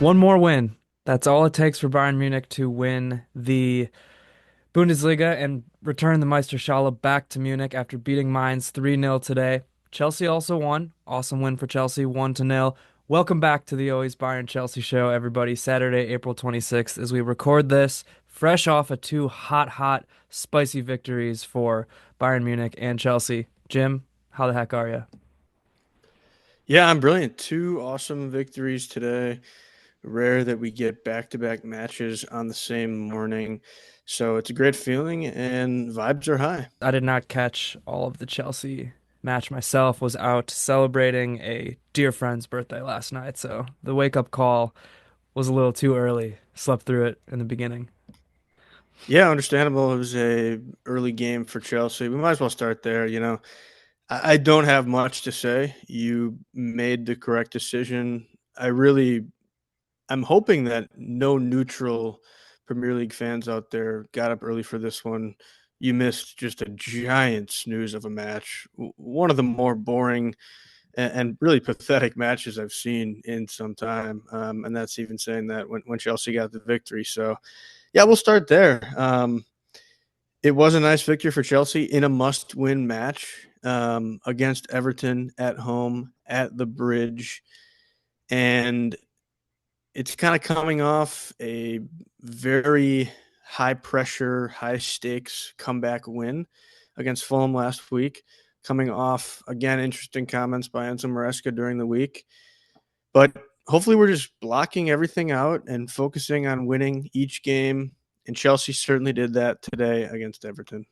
One more win. That's all it takes for Bayern Munich to win the Bundesliga and return the Meisterschale back to Munich after beating Mainz 3-0 today. Chelsea also won. Awesome win for Chelsea, 1-0. Welcome back to the Always Bayern Chelsea show, everybody. Saturday, April 26th, as we record this, fresh off of two hot, spicy victories for Bayern Munich and Chelsea. Jim, how the heck are you? Yeah, I'm brilliant. Two awesome victories today. Rare that we get back-to-back matches on the same morning. So it's a great feeling and vibes are high. I did not catch all of the Chelsea match myself. Was out celebrating a dear friend's birthday last night, so the wake up call was a little too early. Slept through it in the beginning. Yeah, understandable. It was a early game for Chelsea. We might as well start there. I don't have much to say. You made the correct decision. I'm hoping that no neutral Premier League fans out there got up early for this one. You missed just a giant snooze of a match. One of the more boring and really pathetic matches I've seen in some time. And that's even saying that when Chelsea got the victory. So, yeah, we'll start there. It was a nice victory for Chelsea in a must win match against Everton at home at the Bridge. And it's kind of coming off a very high pressure, high stakes comeback win against Fulham last week. Coming off, again, interesting comments by Enzo Maresca during the week. But hopefully, we're just blocking everything out and focusing on winning each game. And Chelsea certainly did that today against Everton.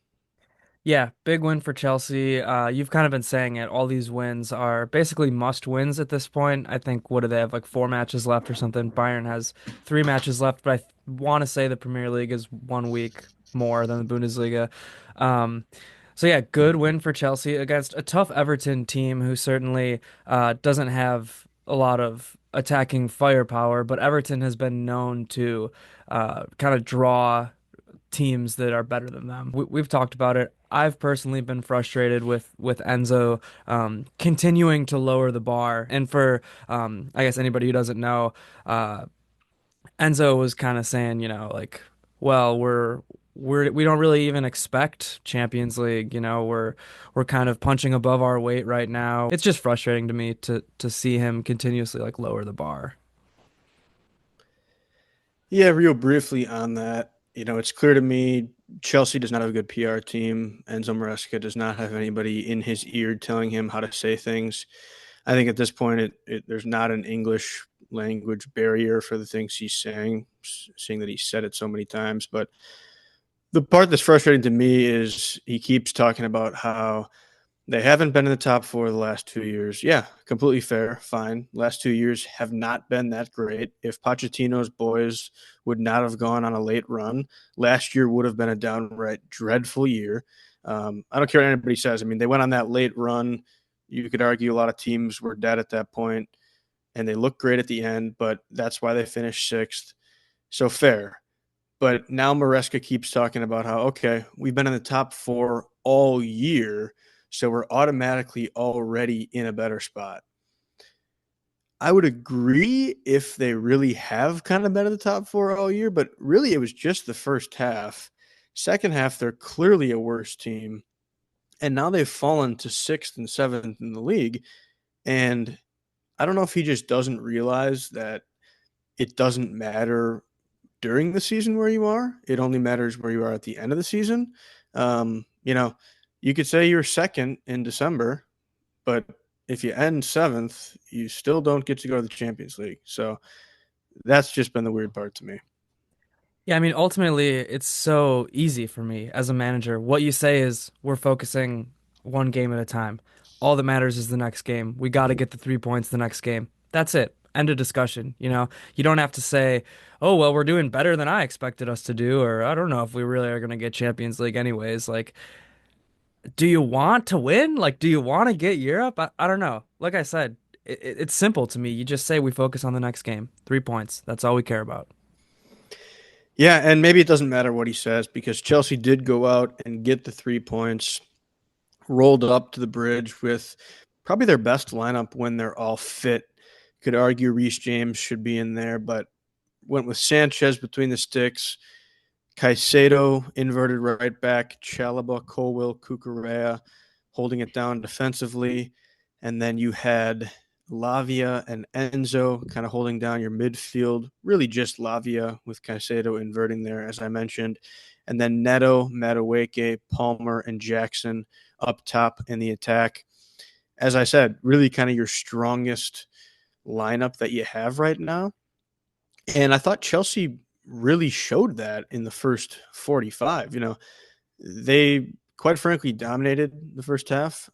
Yeah, big win for Chelsea. You've kind of been saying it. All these wins are basically must wins at this point. I think, what do they have, like four matches left or something? Bayern has three matches left, but I want to say the Premier League is 1 week more than the Bundesliga. Um, so yeah, good win for Chelsea against a tough Everton team who certainly doesn't have a lot of attacking firepower, but Everton has been known to kind of draw teams that are better than them. We've talked about it. I've personally been frustrated with Enzo continuing to lower the bar. And for I guess anybody who doesn't know, uh, Enzo was kind of saying, like, well, we don't really even expect Champions League. We're kind of punching above our weight right now. It's just frustrating to me to see him continuously like lower the bar. Yeah, real briefly on that. It's clear to me Chelsea does not have a good PR team. Enzo Maresca does not have anybody in his ear telling him how to say things. I think at this point, there's not an English language barrier for the things he's saying, seeing that he said it so many times. But the part that's frustrating to me is he keeps talking about how they haven't been in the top four the last 2 years. Yeah, completely fair. Fine. Last 2 years have not been that great. If Pochettino's boys would not have gone on a late run, last year would have been a downright dreadful year. I don't care what anybody says. I mean, they went on that late run. You could argue a lot of teams were dead at that point, and they looked great at the end, but that's why they finished sixth. So fair. But now Maresca keeps talking about how, okay, we've been in the top four all year, so we're automatically already in a better spot. I would agree if they really have kind of been in the top four all year, but really it was just the first half. Second half, they're clearly a worse team. And now they've fallen to sixth and seventh in the league. And I don't know if he just doesn't realize that it doesn't matter during the season where you are. It only matters where you are at the end of the season. Um, you know, you could say you're second in December, but if you end seventh, you still don't get to go to the Champions League. So that's just been the weird part to me. Yeah, I mean, ultimately, it's so easy for me as a manager. What you say is we're focusing one game at a time. All that matters is the next game. We got to get the 3 points the next game. That's it. End of discussion. You don't have to say, oh, well, we're doing better than I expected us to do, or I don't know if we really are going to get Champions League anyways. Like, do you want to win? Like, do you want to get Europe? I don't know. Like I said, it's simple to me. You just say we focus on the next game. 3 points. That's all we care about. Yeah, and maybe it doesn't matter what he says because Chelsea did go out and get the 3 points, rolled up to the Bridge with probably their best lineup when they're all fit Could argue Reece James should be in there, but went with Sanchez between the sticks, Caicedo inverted right back, Chalaba, Colwill, Cucurella holding it down defensively, and then you had Lavia and Enzo kind of holding down your midfield. Really just Lavia with Caicedo inverting there, as I mentioned, and then Neto, Madueke, Palmer, and Jackson up top in the attack. As I said, really kind of your strongest lineup that you have right now. And I thought Chelsea really showed that in the first 45. They quite frankly dominated the first half.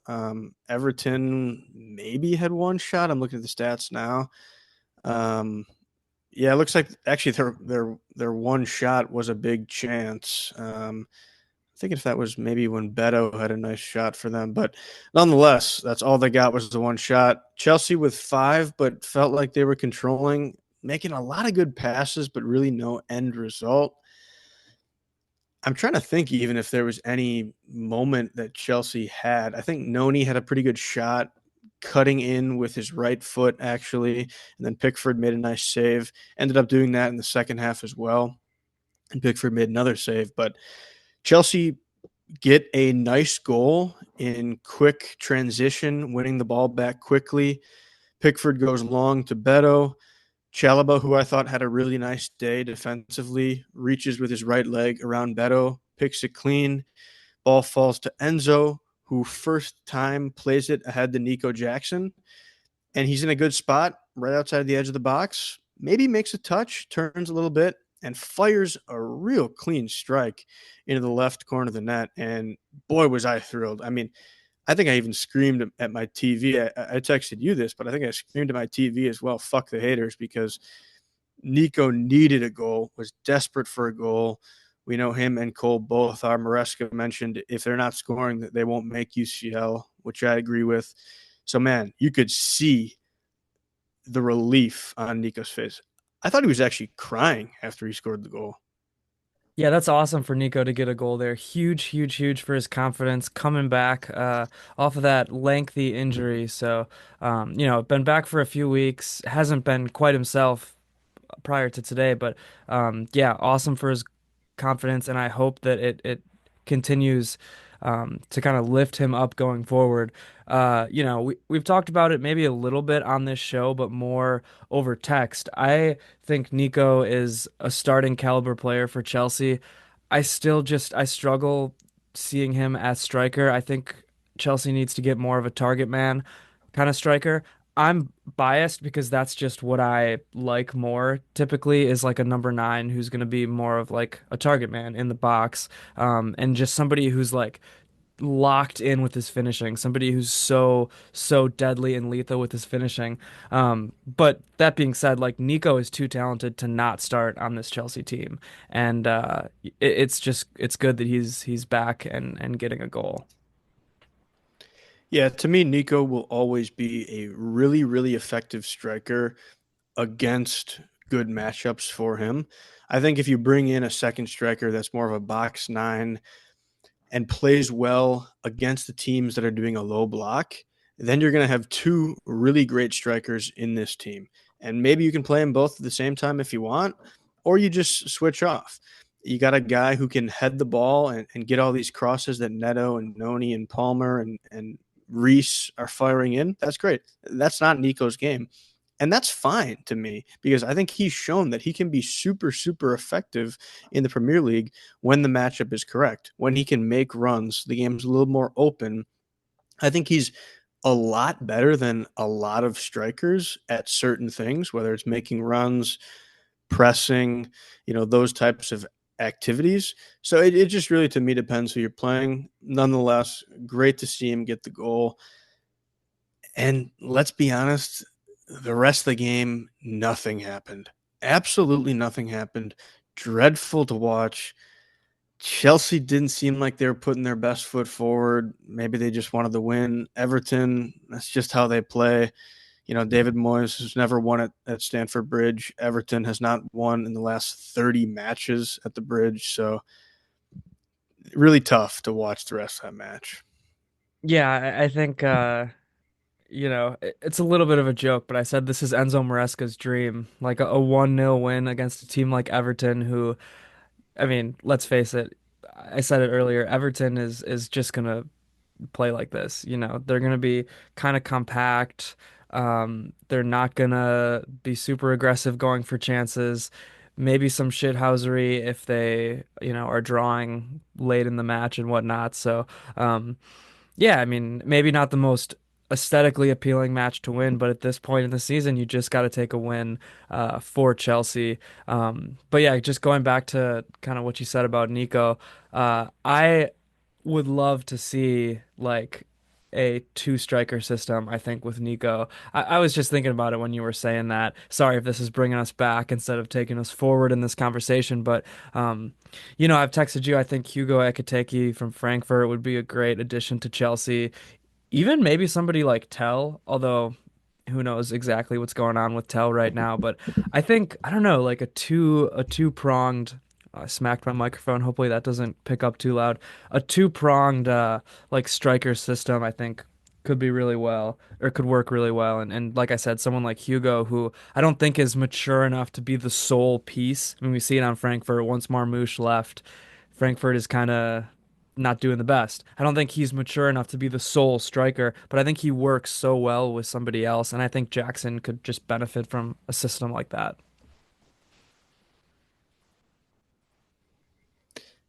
Everton maybe had one shot. I'm looking at the stats now. Um, yeah, it looks like actually their one shot was a big chance. I think if that was maybe when Beto had a nice shot for them, but nonetheless, that's all they got was the one shot. Chelsea with five, but felt like they were controlling, making a lot of good passes, but really no end result. I'm trying to think even if there was any moment that Chelsea had. I think Noni had a pretty good shot cutting in with his right foot, actually. And then Pickford made a nice save. Ended up doing that in the second half as well. And Pickford made another save. But Chelsea get a nice goal in quick transition, winning the ball back quickly. Pickford goes long to Beto. Chalaba, who I thought had a really nice day defensively, reaches with his right leg around Beto, picks it clean. Ball falls to Enzo, who first time plays it ahead to Nico Jackson. And he's in a good spot right outside the edge of the box. Maybe makes a touch, turns a little bit, and fires a real clean strike into the left corner of the net. And boy, was I thrilled. I mean, I think I even screamed at my TV. I texted you this, but I think I screamed at my TV as well. Fuck the haters, because Nico needed a goal, was desperate for a goal. We know him and Cole both are. Maresca mentioned if they're not scoring, that they won't make UCL, which I agree with. So, man, you could see the relief on Nico's face. I thought he was actually crying after he scored the goal. Yeah, that's awesome for Nico to get a goal there. Huge, huge, huge for his confidence coming back off of that lengthy injury. So, been back for a few weeks, hasn't been quite himself prior to today, but yeah, awesome for his confidence, and I hope that it continues to kind of lift him up going forward. We've talked about it maybe a little bit on this show, but more over text. I think Nico is a starting caliber player for Chelsea. I struggle seeing him as striker. I think Chelsea needs to get more of a target man kind of striker. I'm biased because that's just what I like more typically is like a number nine who's going to be more of like a target man in the box, and just somebody who's like locked in with his finishing, somebody who's so deadly and lethal with his finishing. But that being said, like Nico is too talented to not start on this Chelsea team, and it's good that he's back and getting a goal. Yeah, to me, Nico will always be a really, really effective striker against good matchups for him. I think if you bring in a second striker that's more of a box nine and plays well against the teams that are doing a low block, then you're going to have two really great strikers in this team. And maybe you can play them both at the same time if you want, or you just switch off. You got a guy who can head the ball and get all these crosses that Neto and Noni and Palmer and Reese are firing in. That's great. That's not Nico's game. And that's fine to me because I think he's shown that he can be super, super effective in the Premier League when the matchup is correct, when he can make runs, the game's a little more open. I think he's a lot better than a lot of strikers at certain things, whether it's making runs, pressing, those types of activities. So it just really, to me, depends who you're playing. Nonetheless, great to see him get the goal. And let's be honest, the rest of the game, nothing happened. Absolutely nothing happened. Dreadful to watch. Chelsea didn't seem like they were putting their best foot forward. Maybe they just wanted to win. Everton, that's just how they play. David Moyes has never won at Stamford Bridge. Everton has not won in the last 30 matches at the Bridge. So really tough to watch the rest of that match. Yeah, I think it's a little bit of a joke, but I said this is Enzo Maresca's dream, like a 1-0 win against a team like Everton, who, I mean, let's face it, I said it earlier, Everton is just gonna play like this. They're gonna be kind of compact. They're not gonna be super aggressive going for chances. Maybe some shithousery if they, are drawing late in the match and whatnot. So, yeah, I mean, maybe not the most aesthetically appealing match to win, but at this point in the season, you just got to take a win for Chelsea. But yeah, just going back to kind of what you said about Nico, I would love to see like a two striker system, I think, with Nico. I was just thinking about it when you were saying that. Sorry if this is bringing us back instead of taking us forward in this conversation, but I've texted you. I think Hugo Ekitike from Frankfurt would be a great addition to Chelsea. Even maybe somebody like Tell, although who knows exactly what's going on with Tell right now. But I think I don't know, like a two pronged. I smacked my microphone. Hopefully that doesn't pick up too loud. A two pronged like striker system, I think could be really well or could work really well. And like I said, someone like Hugo, who I don't think is mature enough to be the sole piece. I mean, we see it on Frankfurt. Once Marmoush left, Frankfurt is kind of not doing the best. I don't think he's mature enough to be the sole striker, but I think he works so well with somebody else, and I think Jackson could just benefit from a system like that.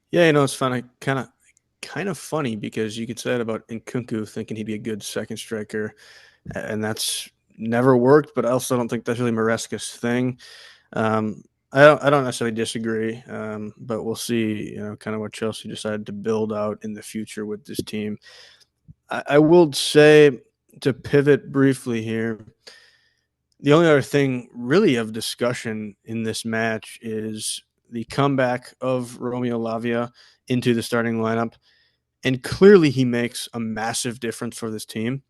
Yeah, it's funny, kind of funny because you could say that about Nkunku thinking he'd be a good second striker, and that's never worked. But I also don't think that's really Maresca's thing. Um, I don't necessarily disagree, but we'll see. Kind of what Chelsea decided to build out in the future with this team. I will say, to pivot briefly here, the only other thing really of discussion in this match is the comeback of Romeo Lavia into the starting lineup. And clearly, he makes a massive difference for this team.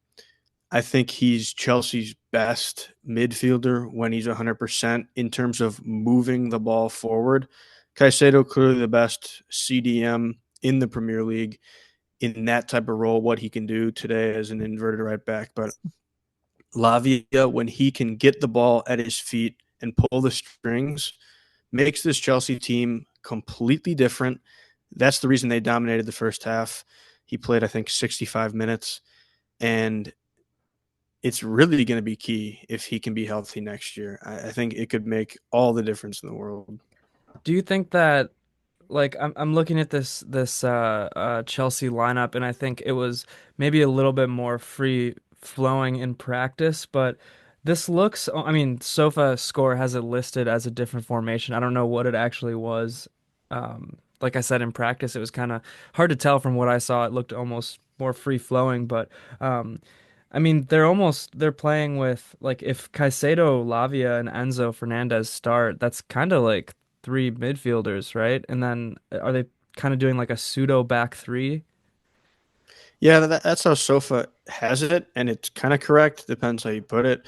I think he's Chelsea's best midfielder when he's 100% in terms of moving the ball forward. Caicedo, clearly the best CDM in the Premier League in that type of role, what he can do today as an inverted right back. But Lavia, when he can get the ball at his feet and pull the strings, makes this Chelsea team completely different. That's the reason they dominated the first half. He played, I think, 65 minutes. And it's really going to be key if he can be healthy next year. I think it could make all the difference in the world. Do you think that like I'm looking at this Chelsea lineup and I think it was maybe a little bit more free flowing in practice, but this looks I mean, Sofa Score has it listed as a different formation. I don't know what it actually was. Like I said in practice, it was kind of hard to tell from what I saw. It looked almost more free flowing, but I mean, they're playing with like if Caicedo, Lavia, and Enzo Fernandez start, that's kind of like three midfielders, right? And then are they kind of doing like a pseudo back three? Yeah, that's how Sofa has it, and it's kind of correct. Depends how you put it.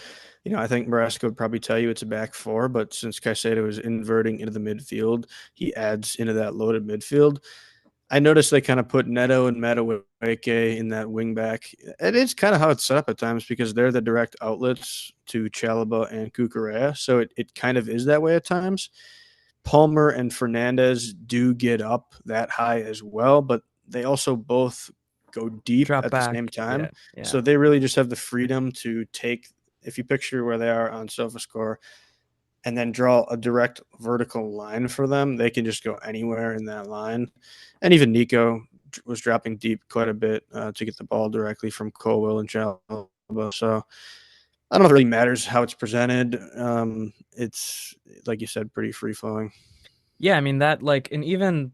I think Maresca would probably tell you it's a back four, but since Caicedo is inverting into the midfield, he adds into that loaded midfield. I noticed they kind of put Neto and Madueke in that wing back. It is kind of how it's set up at times because they're the direct outlets to Chalaba and Cucurella. So it kind of is that way at times. Palmer and Fernandez do get up that high as well, but they also both go deep Drop at the same back. Yeah, time. yeah. So they really just have the freedom to take, if you picture where they are on SofaScore, and then draw a direct vertical line for them, they can just go anywhere in that line. And even Nico was dropping deep quite a bit to get the ball directly from Colwell and Chalaba. So I don't know if it really matters how it's presented. It's, like you said, pretty free flowing. Yeah, I mean that like and even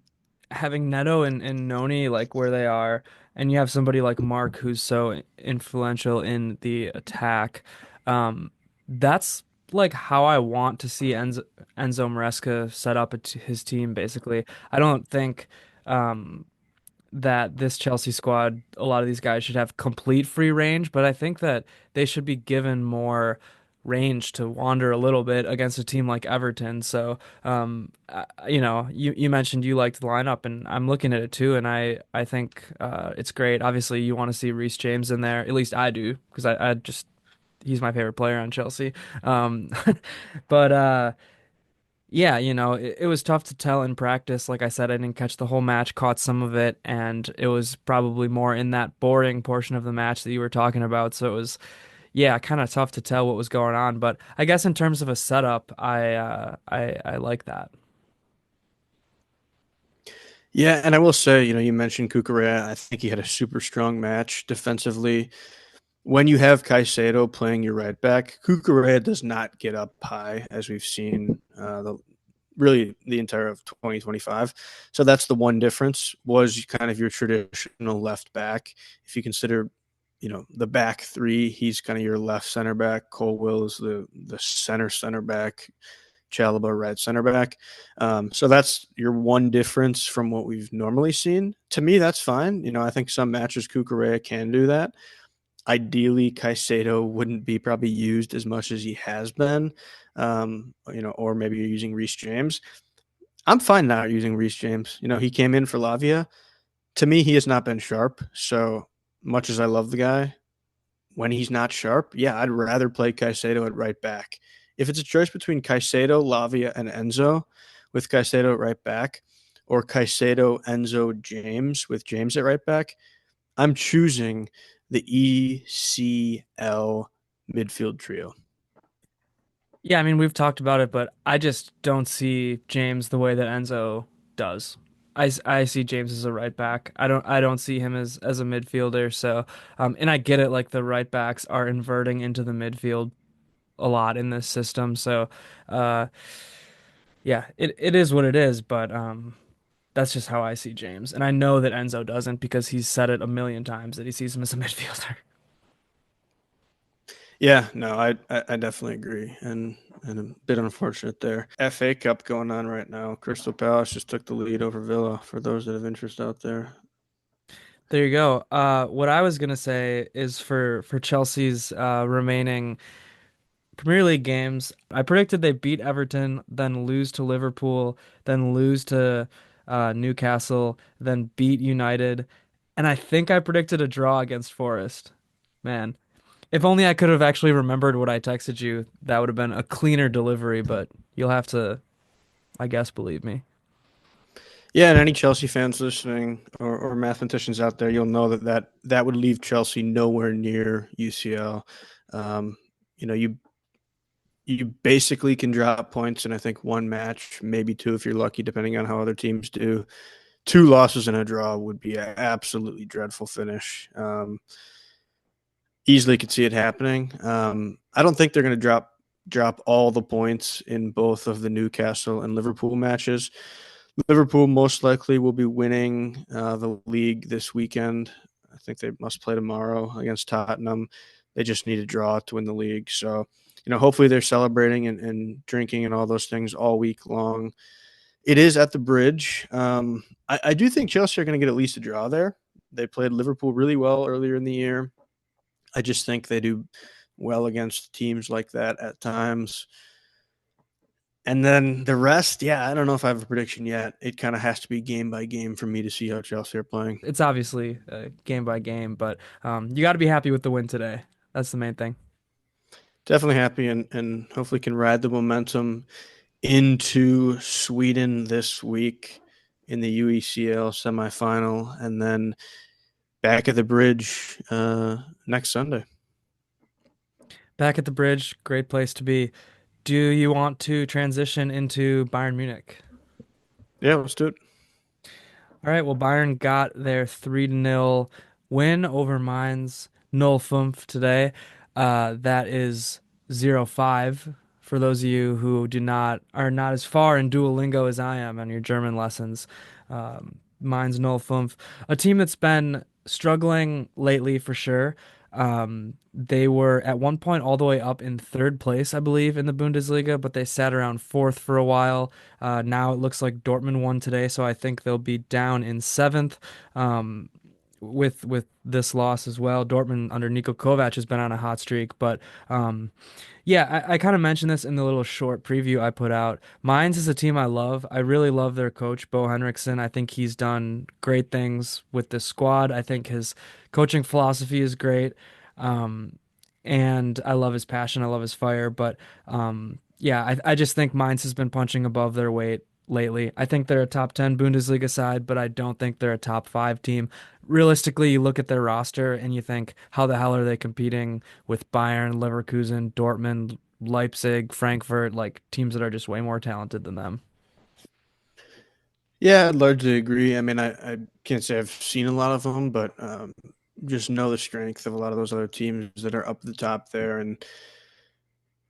having Neto and Noni like where they are, and you have somebody like Mark who's so influential in the attack. That's like how I want to see Enzo Maresca set up his team basically. I don't think um that this Chelsea squad, a lot of these guys should have complete free range, but I think that they should be given more range to wander a little bit against a team like Everton. So, you know, you mentioned you liked the lineup, and I'm looking at it too, and I think it's great. Obviously, you want to see Reece James in there. At least I do, because I just he's my favorite player on Chelsea. Um, but yeah, you know, it was tough to tell in practice. Like I said, I didn't catch the whole match, caught some of it, and it was probably more in that boring portion of the match that you were talking about. So it was, yeah, kind of tough to tell what was going on. But I guess in terms of a setup, I like that. Yeah, and I will say, you mentioned Cucurella. I think he had a super strong match defensively. When you have Caicedo playing your right back, Cucurella does not get up high, as we've seen really the entire of 2025. So that's the one difference, was kind of your traditional left back. If you consider, the back three, he's kind of your left center back. Colwill is the center back. Chalaba right center back. So that's your one difference from what we've normally seen. To me, that's fine. I think some matches Cucurella can do that. Ideally, Caicedo wouldn't be probably used as much as he has been, or maybe you're using Reece James. I'm fine not using Reece James. He came in for Lavia. To me, he has not been sharp. So much as I love the guy, when he's not sharp, yeah, I'd rather play Caicedo at right back. If it's a choice between Caicedo, Lavia, and Enzo, with Caicedo at right back, or Caicedo, Enzo, James with James at right back, I'm choosing the ECL midfield trio. Yeah, I mean, we've talked about it, but I just don't see James the way that Enzo does. I see James as a right back. I don't see him as a midfielder. So, and I get it, like the right backs are inverting into the midfield a lot in this system. So, uh, yeah, it is what it is. But that's just how I see James, and I know that Enzo doesn't because he's said it a million times that he sees him as a midfielder. Yeah, no, I definitely agree, and a bit unfortunate there. FA Cup going on right now. Crystal Palace just took the lead over Villa. For those that have interest out there. There you go. What I was gonna say is for Chelsea's remaining Premier League games, I predicted they beat Everton, then lose to Liverpool, then lose to Newcastle, then beat United, and I think I predicted a draw against Forest. Man, if only I could have actually remembered what I texted you, that would have been a cleaner delivery, but you'll have to, I guess, believe me. Yeah, and any Chelsea fans listening, or mathematicians out there, you'll know that would leave Chelsea nowhere near UCL. Um, you basically can drop points in, I think, one match, maybe two if you're lucky, depending on how other teams do. Two losses and a draw would be an absolutely dreadful finish. Easily could see it happening. I don't think they're going to drop all the points in both of the Newcastle and Liverpool matches. Liverpool most likely will be winning the league this weekend. I think they must play tomorrow against Tottenham. They just need a draw to win the league. So, hopefully they're celebrating and drinking and all those things all week long. It is at the Bridge. I do think Chelsea are going to get at least a draw there. They played Liverpool really well earlier in the year. I just think they do well against teams like that at times. And then the rest, yeah, I don't know if I have a prediction yet. It kind of has to be game by game for me to see how Chelsea are playing. It's obviously game by game, but you got to be happy with the win today. That's the main thing. Definitely happy, and hopefully can ride the momentum into Sweden this week in the UECL semifinal, and then back at the Bridge next Sunday. Back at the Bridge, great place to be. Do you want to transition into Bayern Munich? Yeah, let's do it. All right, well, Bayern got their 3-0 win over Mainz 0-5 today. That is 0-5 for those of you who do not are not as far in Duolingo as I am on your German lessons. Mainz 0-5, a team that's been struggling lately for sure. They were at one point all the way up in third place, I believe, in the Bundesliga, but they sat around fourth for a while. Now it looks like Dortmund won today, so I think they'll be down in seventh. Um, with this loss as well. Dortmund under Niko Kovac has been on a hot streak, but um, yeah, I kind of mentioned this in the little short preview I put out. Mainz is a team I love. I really love their coach, Bo Henriksen. I think he's done great things with this squad. I think his coaching philosophy is great. Um, and I love his passion. I love his fire. But yeah, I just think Mainz has been punching above their weight lately. I think they're a top 10 Bundesliga side, but I don't think they're a top five team. Realistically, you look at their roster and you think, how the hell are they competing with Bayern, Leverkusen, Dortmund, Leipzig, Frankfurt, like teams that are just way more talented than them? Yeah, I'd largely agree. I mean, I can't say I've seen a lot of them, but just know the strength of a lot of those other teams that are up at the top there. And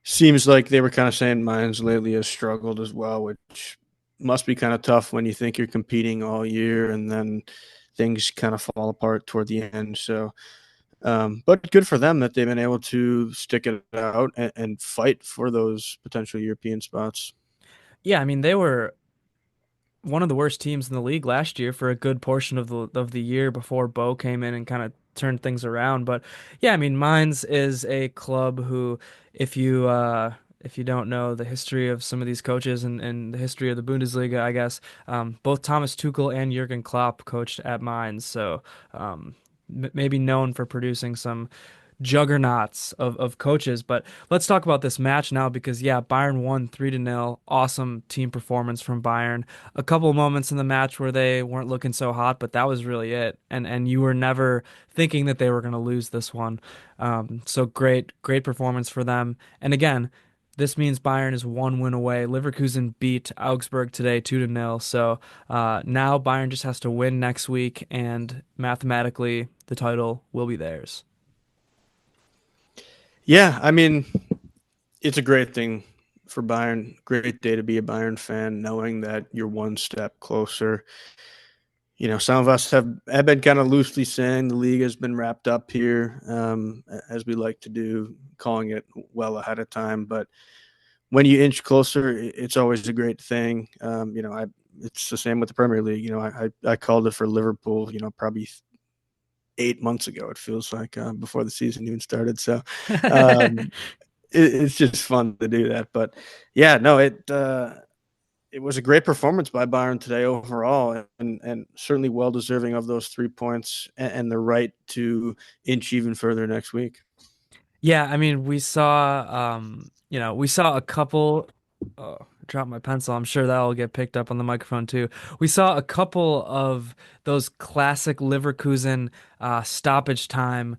seems like they were kind of saying Mines lately has struggled as well, which must be kind of tough when you think you're competing all year and then things kind of fall apart toward the end. So, but good for them that they've been able to stick it out and fight for those potential European spots. Yeah, I mean they were one of the worst teams in the league last year for a good portion of the year before Bo came in and kind of turned things around. But yeah, I mean, Mainz is a club who, if you don't know the history of some of these coaches and the history of the Bundesliga, I guess both Thomas Tuchel and Jurgen Klopp coached at Mainz, so maybe known for producing some juggernauts of coaches. But let's talk about this match now because yeah, Bayern won 3-0. Awesome team performance from Bayern. A couple of moments in the match where they weren't looking so hot, but that was really it. And you were never thinking that they were going to lose this one. So great performance for them. And again, this means Bayern is one win away. Leverkusen beat Augsburg today 2-0. So now Bayern just has to win next week, and mathematically the title will be theirs. Yeah, I mean, it's a great thing for Bayern. Great day to be a Bayern fan, knowing that you're one step closer. You know, some of us have been kind of loosely saying the league has been wrapped up here, as we like to do, calling it well ahead of time. But when you inch closer, it's always a great thing. It's the same with the Premier League. I called it for Liverpool. Probably 8 months ago. It feels like before the season even started. So um, it's just fun to do that. But yeah, no, it was a great performance by Bayern today overall, and certainly well deserving of those 3 points and the right to inch even further next week. Yeah, I mean, we saw a couple. Oh, I dropped my pencil. I'm sure that'll get picked up on the microphone too. We saw a couple of those classic Leverkusen stoppage time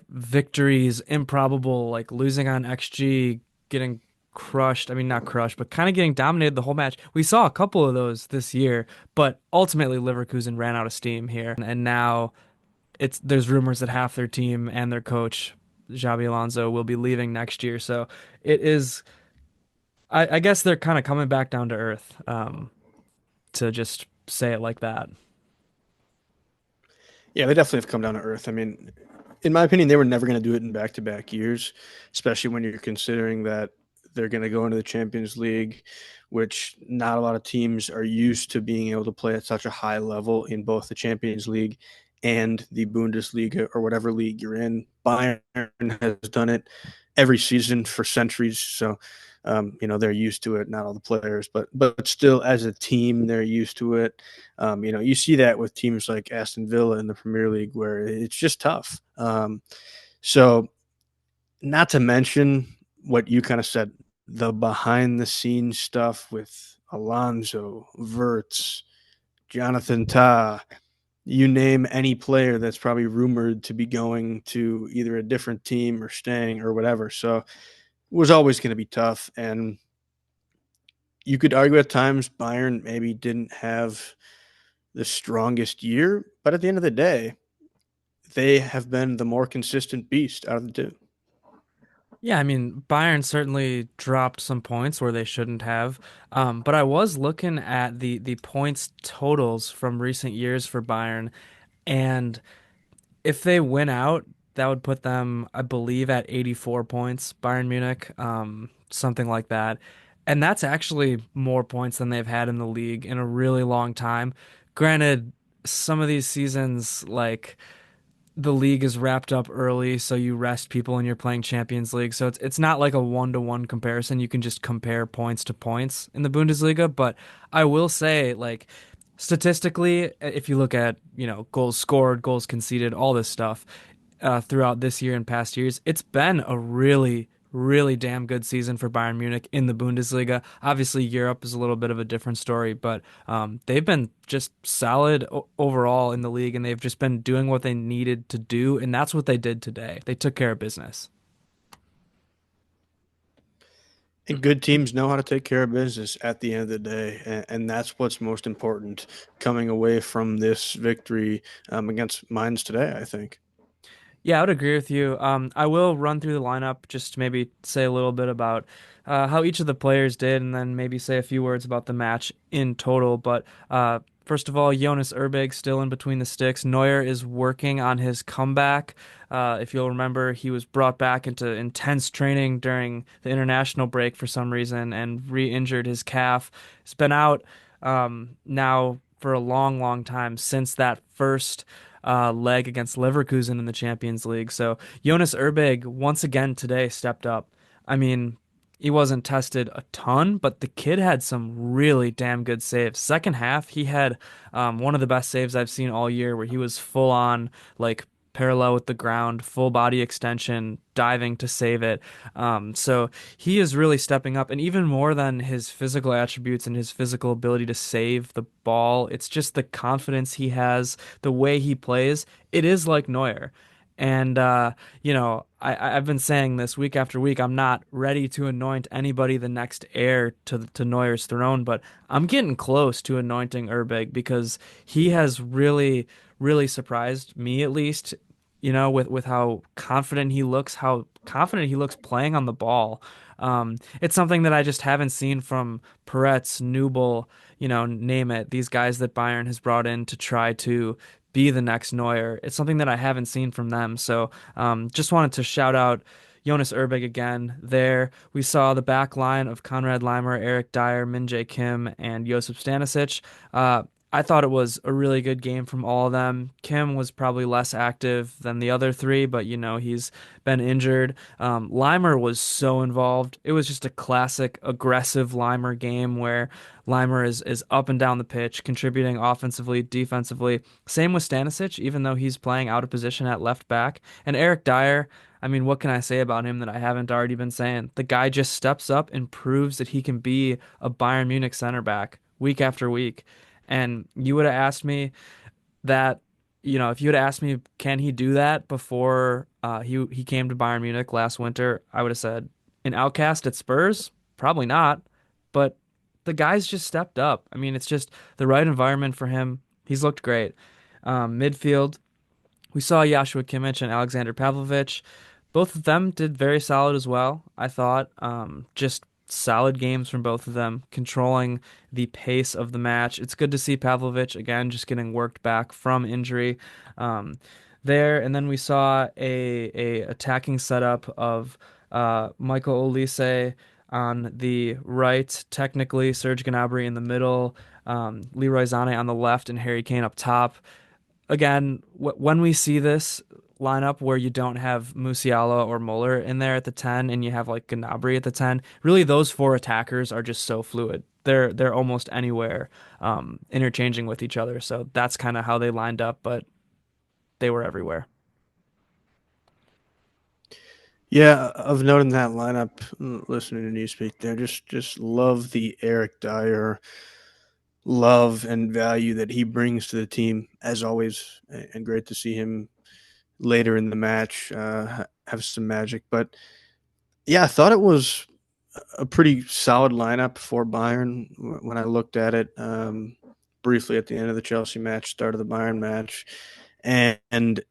victories, improbable, like losing on XG, getting crushed. I mean, not crushed, but kind of getting dominated the whole match. We saw a couple of those this year, but ultimately Leverkusen ran out of steam here, and now there's rumors that half their team and their coach Xabi Alonso will be leaving next year. So it is. I guess they're kind of coming back down to earth, to just say it like that. Yeah, they definitely have come down to earth. I mean, in my opinion, they were never going to do it in back-to-back years, especially when you're considering that they're going to go into the Champions League, which not a lot of teams are used to being able to play at such a high level in both the Champions League and the Bundesliga or whatever league you're in. Bayern has done it every season for centuries, so they're used to it. Not all the players, but still, as a team, they're used to it. You see that with teams like Aston Villa in the Premier League, where it's just tough. So, not to mention what you kind of said, the behind the scenes stuff with Alonso, Verts, Jonathan Tah, you name any player that's probably rumored to be going to either a different team or staying or whatever. So it was always going to be tough. And you could argue at times Bayern maybe didn't have the strongest year, but at the end of the day, they have been the more consistent beast out of the two. Yeah, I mean, Bayern certainly dropped some points where they shouldn't have. But I was looking at the points totals from recent years for Bayern, and if they win out, that would put them, I believe, at 84 points, Bayern Munich, something like that. And that's actually more points than they've had in the league in a really long time. Granted, some of these seasons, like the league is wrapped up early, so you rest people and you're playing Champions League. So it's not like a one-to-one comparison. You can just compare points to points in the Bundesliga. But I will say, like, statistically, if you look at, goals scored, goals conceded, all this stuff, throughout this year and past years, it's been a really, really damn good season for Bayern Munich in the Bundesliga. Obviously, Europe is a little bit of a different story, but they've been just solid overall in the league, and they've just been doing what they needed to do, and that's what they did today. They took care of business. And good teams know how to take care of business at the end of the day, and that's what's most important coming away from this victory against Mainz today, I think. Yeah, I would agree with you. I will run through the lineup just to maybe say a little bit about how each of the players did, and then maybe say a few words about the match in total. But first of all, Jonas Erbig still in between the sticks. Neuer is working on his comeback. If you'll remember, he was brought back into intense training during the international break for some reason and re-injured his calf. He's been out now for a long, long time since that first leg against Leverkusen in the Champions League. So Jonas Erbig once again today stepped up. I mean, he wasn't tested a ton, but the kid had some really damn good saves. Second half, he had one of the best saves I've seen all year, where he was full on like parallel with the ground, full body extension, diving to save it. So he is really stepping up, and even more than his physical attributes and his physical ability to save the ball, it's just the confidence he has, the way he plays. It is like Neuer. And I've been saying this week after week. I'm not ready to anoint anybody the next heir to Neuer's throne, but I'm getting close to anointing Erbig because he has really, really surprised me, at least, with how confident he looks playing on the ball. It's something that I just haven't seen from Peretz, Nubel, name it. These guys that Bayern has brought in to try to be the next Neuer. It's something that I haven't seen from them. So just wanted to shout out Jonas Erbig again there. We saw the back line of Konrad Leimer, Eric Dyer, Min Jae Kim, and Josip Stanisic. I thought it was a really good game from all of them. Kim was probably less active than the other three, but he's been injured. Leimer was so involved. It was just a classic aggressive Leimer game where Leimer is up and down the pitch, contributing offensively, defensively. Same with Stanisic, even though he's playing out of position at left back. And Eric Dyer, I mean, what can I say about him that I haven't already been saying? The guy just steps up and proves that he can be a Bayern Munich center back week after week. And you would have asked me that, if you had asked me, can he do that before he came to Bayern Munich last winter, I would have said, an outcast at Spurs? Probably not. But the guy's just stepped up. I mean, it's just the right environment for him. He's looked great. Midfield, we saw Joshua Kimmich and Alexander Pavlovich. Both of them did very solid as well, I thought. Just solid games from both of them, controlling the pace of the match. It's good to see Pavlovich again just getting worked back from injury. Um, there, and then we saw a attacking setup of Michael Olise on the right, technically Serge Gnabry in the middle, Leroy Sané on the left, and Harry Kane up top. Again, when we see this lineup where you don't have Musiala or Muller in there at the 10 and you have like Gnabry at the 10, really those four attackers are just so fluid. They're almost anywhere interchanging with each other. So that's kind of how they lined up, but they were everywhere. Yeah, of note in that lineup, listening to you speak there, just love the Eric Dyer love and value that he brings to the team as always, and great to see him later in the match have some magic. But yeah, I thought it was a pretty solid lineup for Bayern when I looked at it briefly at the end of the Chelsea match, start of the Bayern match, and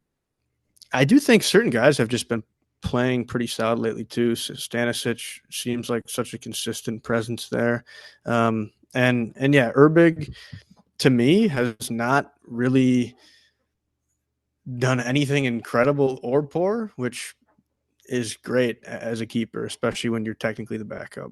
I do think certain guys have just been playing pretty solid lately too. So Stanisic seems like such a consistent presence there, and yeah, Erbig to me has not really done anything incredible or poor, which is great as a keeper, especially when you're technically the backup.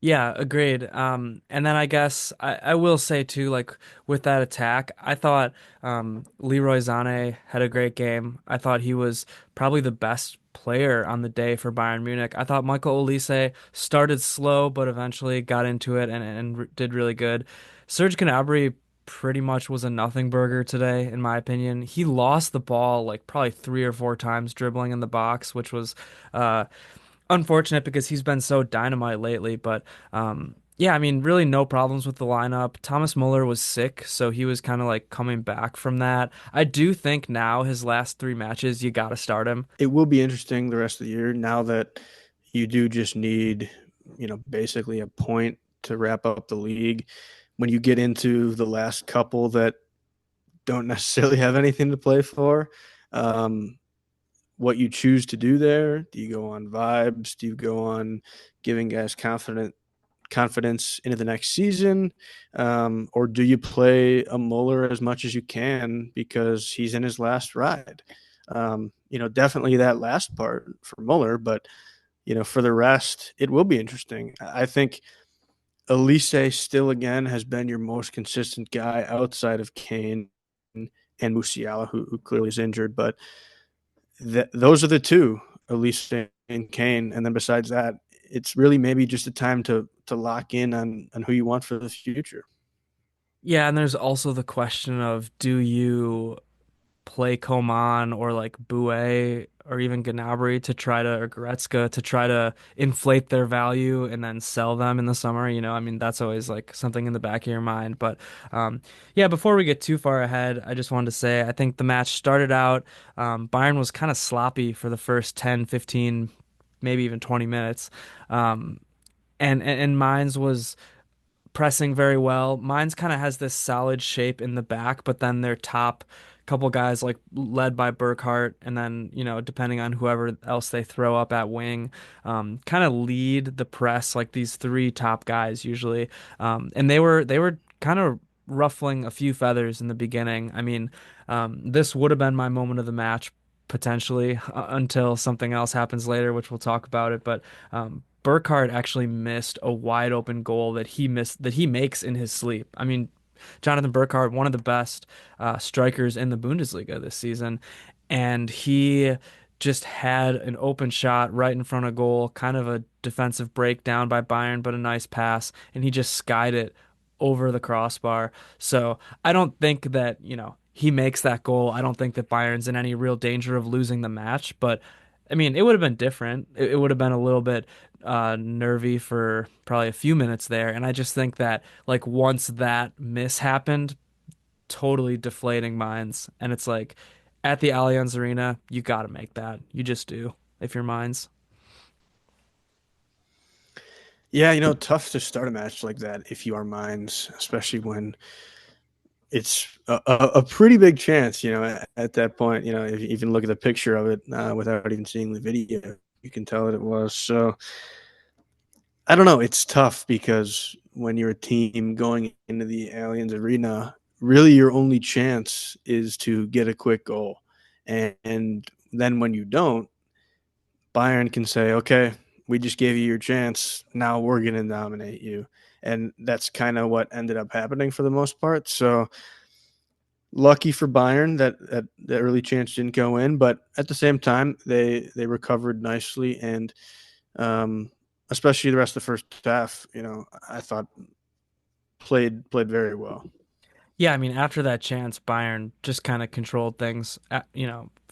Yeah, agreed. And then I guess I will say too, like with that attack, I thought Leroy Sané had a great game. I thought he was probably the best player on the day for Bayern Munich. I thought Michael Olise started slow, but eventually got into it and did really good. Serge Gnabry pretty much was a nothing burger today, in my opinion. He lost the ball like probably three or four times dribbling in the box, which was uh unfortunate because he's been so dynamite lately. But yeah, I mean, really no problems with the lineup. Thomas Muller was sick, so he was kind of like coming back from that. I do think now his last three matches, you got to start him. It will be interesting the rest of the year now that you do just need, basically a point to wrap up the league. When you get into the last couple that don't necessarily have anything to play for, um, what you choose to do there. Do you go on vibes? Do you go on giving guys confidence into the next season, or do you play a Muller as much as you can because he's in his last ride? Definitely that last part for Muller, but for the rest, it will be interesting. I think Elise still again has been your most consistent guy outside of Kane and Musiala, who clearly is injured, but those are the two, Elise and Kane, and then besides that, it's really maybe just a time to lock in on who you want for the future. Yeah, and there's also the question of do you play Coman or like Boué or even Gnabry to try to or Goretzka to try to inflate their value and then sell them in the summer. I mean, that's always like something in the back of your mind. But yeah, before we get too far ahead, I just wanted to say I think the match started out. Bayern was kind of sloppy for the first 10, 15, maybe even 20 minutes. Um, and Mainz was pressing very well. Mines kind of has this solid shape in the back, but then their top couple guys, like led by Burkhart, and then depending on whoever else they throw up at wing, kind of lead the press like these three top guys usually. And they were kind of ruffling a few feathers in the beginning. I mean, this would have been my moment of the match potentially until something else happens later, which we'll talk about it. But Burkhardt actually missed a wide open goal that he makes in his sleep. I mean, Jonathan Burkhardt, one of the best strikers in the Bundesliga this season, and he just had an open shot right in front of goal, kind of a defensive breakdown by Bayern, but a nice pass, and he just skied it over the crossbar. So I don't think that, he makes that goal. I don't think that Bayern's in any real danger of losing the match, but I mean, it would have been different. It would have been a little bit nervy for probably a few minutes there. And I just think that like once that miss happened, totally deflating minds. And it's like at the Allianz Arena, you got to make that. You just do if you're Mainz. Yeah, tough to start a match like that if you are Mines, especially when it's a pretty big chance, at that point, if you even look at the picture of it without even seeing the video, you can tell that it was. So I don't know. It's tough because when you're a team going into the Allianz Arena, really your only chance is to get a quick goal. And then when you don't, Bayern can say, okay, we just gave you your chance. Now we're going to dominate you. And that's kind of what ended up happening for the most part. So lucky for Bayern that early chance didn't go in, but at the same time they recovered nicely and especially the rest of the first half, I thought played very well. Yeah, I mean, after that chance, Bayern just kind of controlled things,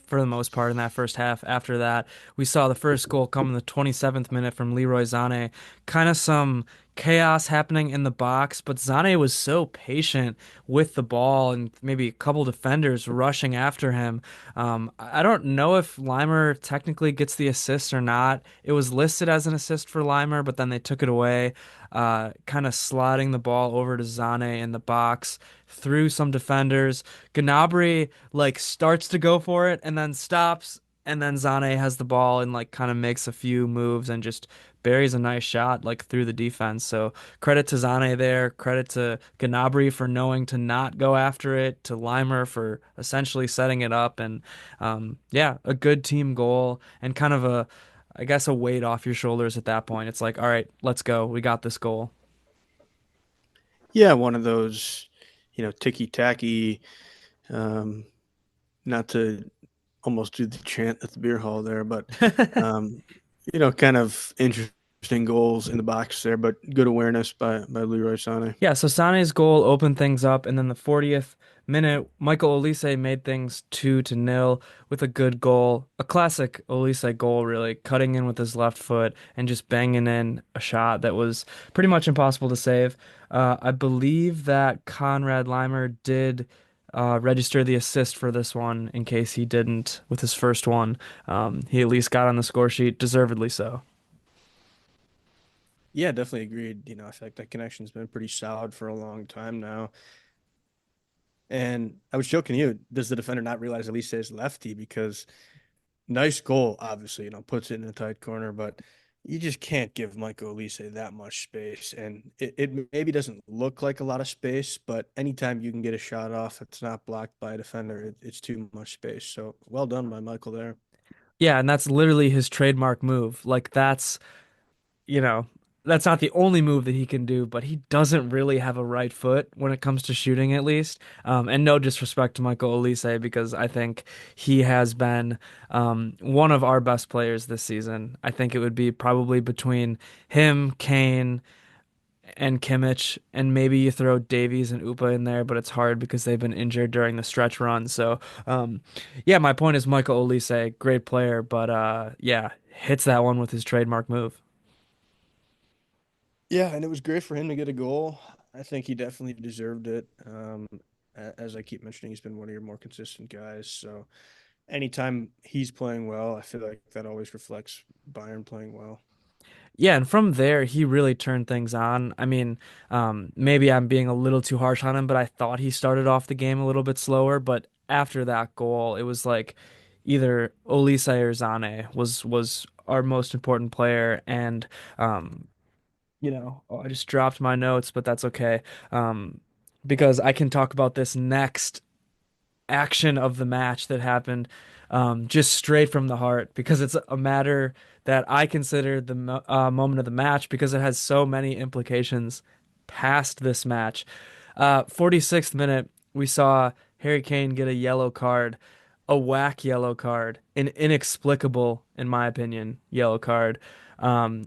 for the most part in that first half. After that, we saw the first goal come in the 27th minute from Leroy Sané. Kind of some chaos happening in the box, but Sané was so patient with the ball and maybe a couple defenders rushing after him. I don't know if Limer technically gets the assist or not. It was listed as an assist for Limer, but then they took it away. Kind of sliding the ball over to Sané in the box through some defenders. Gnabry like starts to go for it and then stops, and then Sané has the ball and like kind of makes a few moves and just buries a nice shot like through the defense. So credit to Sané there, credit to Gnabry for knowing to not go after it, to Limer for essentially setting it up, and yeah, a good team goal and kind of I guess, a weight off your shoulders at that point. It's like, all right, let's go. We got this goal. Yeah, one of those, ticky tacky. Um, not to almost do the chant at the beer hall there, but um, kind of interesting goals in the box there, but good awareness by Leroy Sané. Yeah, so Sane's goal opened things up, and then the 40th minute, Michael Olise made things 2-0 with a good goal. A classic Olise goal, really, cutting in with his left foot and just banging in a shot that was pretty much impossible to save. I believe that Conrad Leimer did register the assist for this one in case he didn't with his first one. He at least got on the score sheet, deservedly so. Yeah, definitely agreed. I feel like that connection's been pretty solid for a long time now. And I was joking to you, does the defender not realize Elise is lefty? Because nice goal, obviously, puts it in a tight corner, but you just can't give Michael Elise that much space. And it maybe doesn't look like a lot of space, but anytime you can get a shot off, it's not blocked by a defender, it's too much space. So well done by Michael there. Yeah, and that's literally his trademark move. Like you know, that's not the only move that he can do, but he doesn't really have a right foot when it comes to shooting, at least. And no disrespect to Michael Olise, because I think he has been one of our best players this season. I think it would be probably between him, Kane, and Kimmich, and maybe you throw Davies and Upa in there, but it's hard because they've been injured during the stretch run. So, yeah, my point is Michael Olise, great player, but yeah, hits that one with his trademark move. Yeah, and it was great for him to get a goal. I think he definitely deserved it. As I keep mentioning, he's been one of your more consistent guys. So anytime he's playing well, I feel like that always reflects Bayern playing well. Yeah, and from there, he really turned things on. I mean, maybe I'm being a little too harsh on him, but I thought he started off the game a little bit slower. But after that goal, it was like either Olise or Zane was our most important player. And oh, I just dropped my notes, but that's okay. Um, because I can talk about this next action of the match that happened just straight from the heart because it's a matter that I consider the moment of the match because it has so many implications past this match. 46th minute, we saw Harry Kane get a yellow card, a whack yellow card, an inexplicable, in my opinion, yellow card,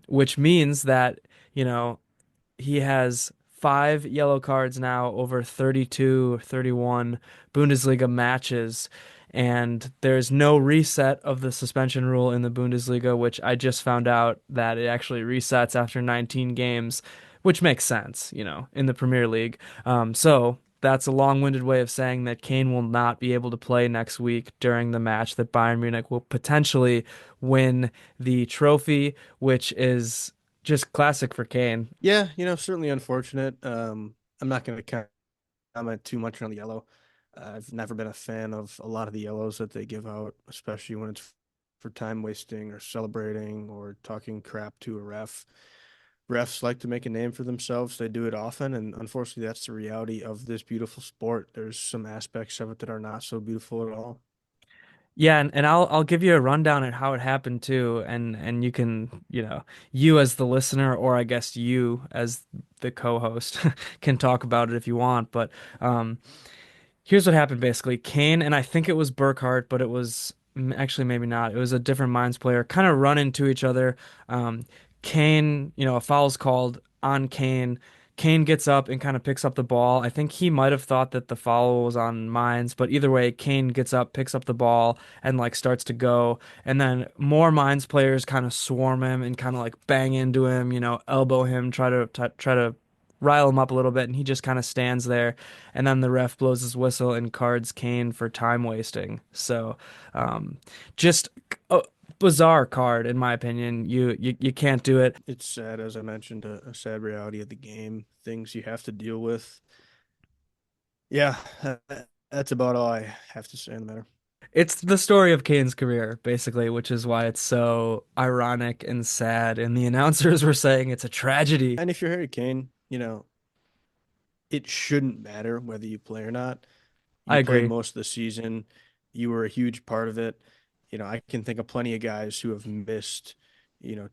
which means that, you know, he has 5 yellow cards now over 32, 31 Bundesliga matches. And there's no reset of the suspension rule in the Bundesliga, which I just found out that it actually resets after 19 games, which makes sense, in the Premier League. So that's a long-winded way of saying that Kane will not be able to play next week during the match that Bayern Munich will potentially win the trophy, which is just classic for Kane. Yeah, certainly unfortunate. I'm not going to comment too much on the yellow. I've never been a fan of a lot of the yellows that they give out, especially when it's for time wasting or celebrating or talking crap to a ref. Refs like to make a name for themselves. They do it often, and unfortunately, that's the reality of this beautiful sport. There's some aspects of it that are not so beautiful at all. Yeah, and I'll give you a rundown on how it happened too, and you can, you as the listener, or I guess you as the co-host can talk about it if you want. But here's what happened basically. Kane and I think it was Burkhart, but it was actually maybe not. It was a different Mainz player, kind of run into each other. Um, Kane, a foul's called on Kane. Kane gets up and kind of picks up the ball. I think he might have thought that the foul was on Mainz, but either way, Kane gets up, picks up the ball, and like starts to go. And then more Mainz players kind of swarm him and kind of like bang into him, elbow him, try to rile him up a little bit, and he just kind of stands there. And then the ref blows his whistle and cards Kane for time wasting. So, um, just a bizarre card in my opinion. You can't do it. It's sad, as I mentioned, a sad reality of the game, things you have to deal with. Yeah, that's about all I have to say on the matter. It's the story of Kane's career, basically, which is why it's so ironic and sad. And the announcers were saying it's a tragedy. And if you're Harry Kane, it shouldn't matter whether you play or not. I You played agree. most of the season. You were a huge part of it. I can think of plenty of guys who have missed,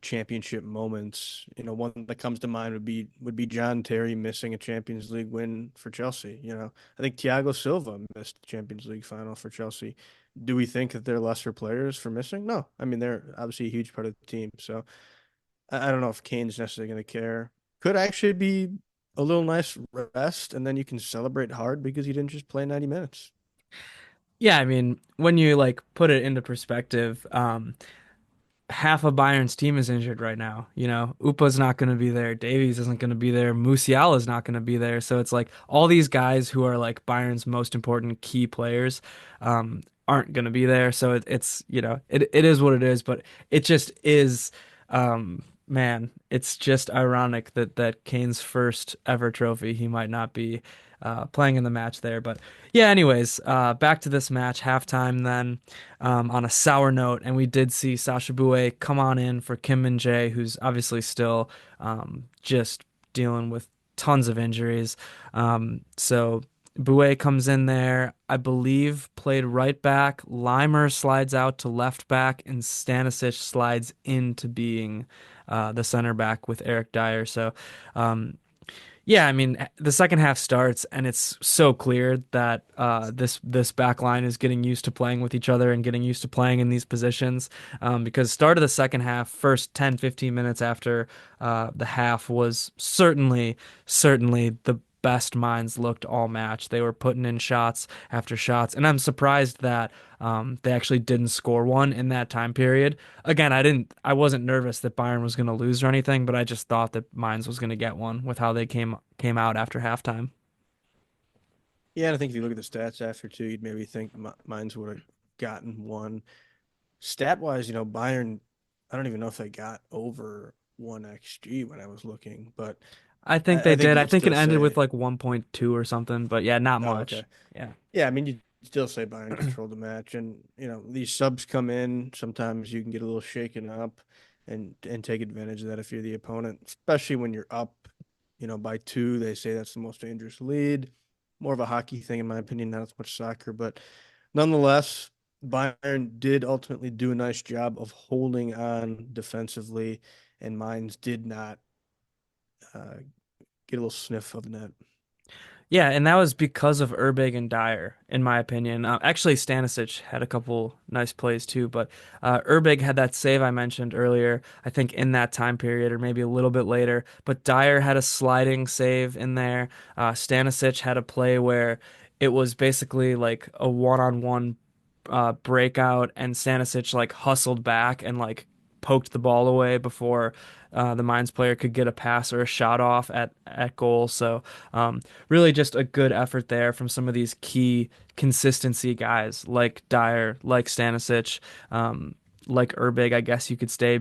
championship moments. One that comes to mind would be John Terry missing a Champions League win for Chelsea. I think Thiago Silva missed the Champions League final for Chelsea. Do we think that they're lesser players for missing? No. I mean, they're obviously a huge part of the team. So I don't know if Kane's necessarily going to care. Could actually be a little nice rest, and then you can celebrate hard because he didn't just play 90 minutes. Yeah, I mean, when you like put it into perspective, half of Bayern's team is injured right now. Upa's not going to be there. Davies isn't going to be there. Musiala's not going to be there. So it's like all these guys who are like Bayern's most important key players aren't going to be there. So it is what it is. But it just is, man, it's just ironic that Kane's first ever trophy, he might not be playing in the match there. But yeah, anyways, back to this match, halftime then, on a sour note, and we did see Sasha Bouet come on in for Kim Min-jae, who's obviously still just dealing with tons of injuries. So Bouet comes in there, I believe, played right back. Limer slides out to left back, and Stanisic slides into being the center back with Eric Dyer. So yeah, I mean, the second half starts, and it's so clear that this back line is getting used to playing with each other and getting used to playing in these positions. Because start of the second half, first 10, 15 minutes after the half was certainly the best minds looked all match. They were putting in shots after shots, and I'm surprised that they actually didn't score one in that time period. Again, I wasn't nervous that Bayern was going to lose or anything, but I just thought that Mainz was going to get one with how they came out after halftime. Yeah, and I think if you look at the stats after two, you'd maybe think Mainz would have gotten one. Stat wise, Bayern, I don't even know if they got over 1 XG when I was looking, but I think I they think did. you I could think it still ended with say, like 1.2 or something, but yeah, not oh, okay. much. Yeah. Yeah, I mean, you still say Bayern controlled the match, and these subs come in. Sometimes you can get a little shaken up, and take advantage of that if you're the opponent, especially when you're up, by two. They say that's the most dangerous lead. More of a hockey thing, in my opinion, not as much soccer, but nonetheless, Bayern did ultimately do a nice job of holding on defensively, and Mainz did not uh, get a little sniff of net. Yeah, and that was because of Urbig and Dyer, in my opinion. Actually, Stanisic had a couple nice plays too, but Urbig had that save I mentioned earlier, I think in that time period or maybe a little bit later. But Dyer had a sliding save in there. Stanisic had a play where it was basically like a one-on-one breakout, and Stanisic like hustled back and like poked the ball away before the Mainz player could get a pass or a shot off at goal. So really just a good effort there from some of these key consistency guys like Dyer, like Stanisic, like Urbig, I guess you could say,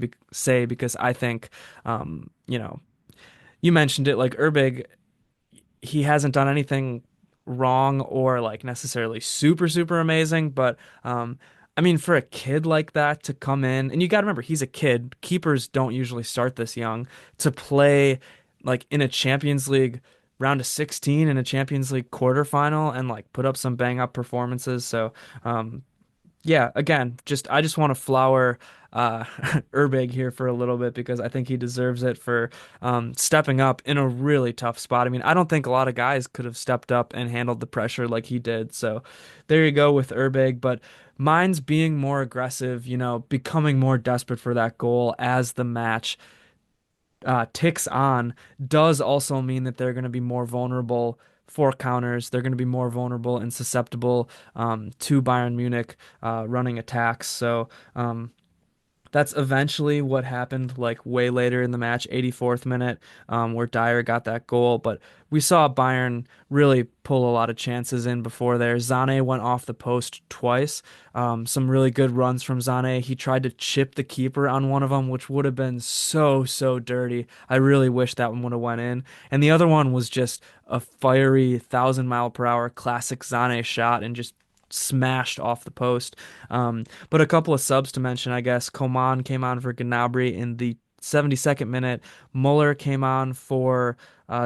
because I think, you mentioned it, like Urbig, he hasn't done anything wrong or like necessarily super amazing, but I mean for a kid like that to come in, and you got to remember he's a kid. Keepers don't usually start this young to play like in a Champions League round of 16 in a Champions League quarterfinal and like put up some bang up performances. So yeah, again, I just want to flower Urbig here for a little bit because I think he deserves it for stepping up in a really tough spot. I mean, I don't think a lot of guys could have stepped up and handled the pressure like he did. So there you go with Urbig, but mine's being more aggressive, becoming more desperate for that goal as the match ticks on does also mean that they're going to be more vulnerable for counters. They're going to be more vulnerable and susceptible to Bayern Munich running attacks. So that's eventually what happened, like way later in the match, 84th minute, where Dyer got that goal. But we saw Bayern really pull a lot of chances in before there. Zane went off the post twice. Some really good runs from Zane. He tried to chip the keeper on one of them, which would have been so dirty. I really wish that one would have went in. And the other one was just a fiery 1,000 mile per hour classic Zane shot and just smashed off the post. But a couple of subs to mention, I guess. Coman came on for Gnabry in the 72nd minute. Muller came on for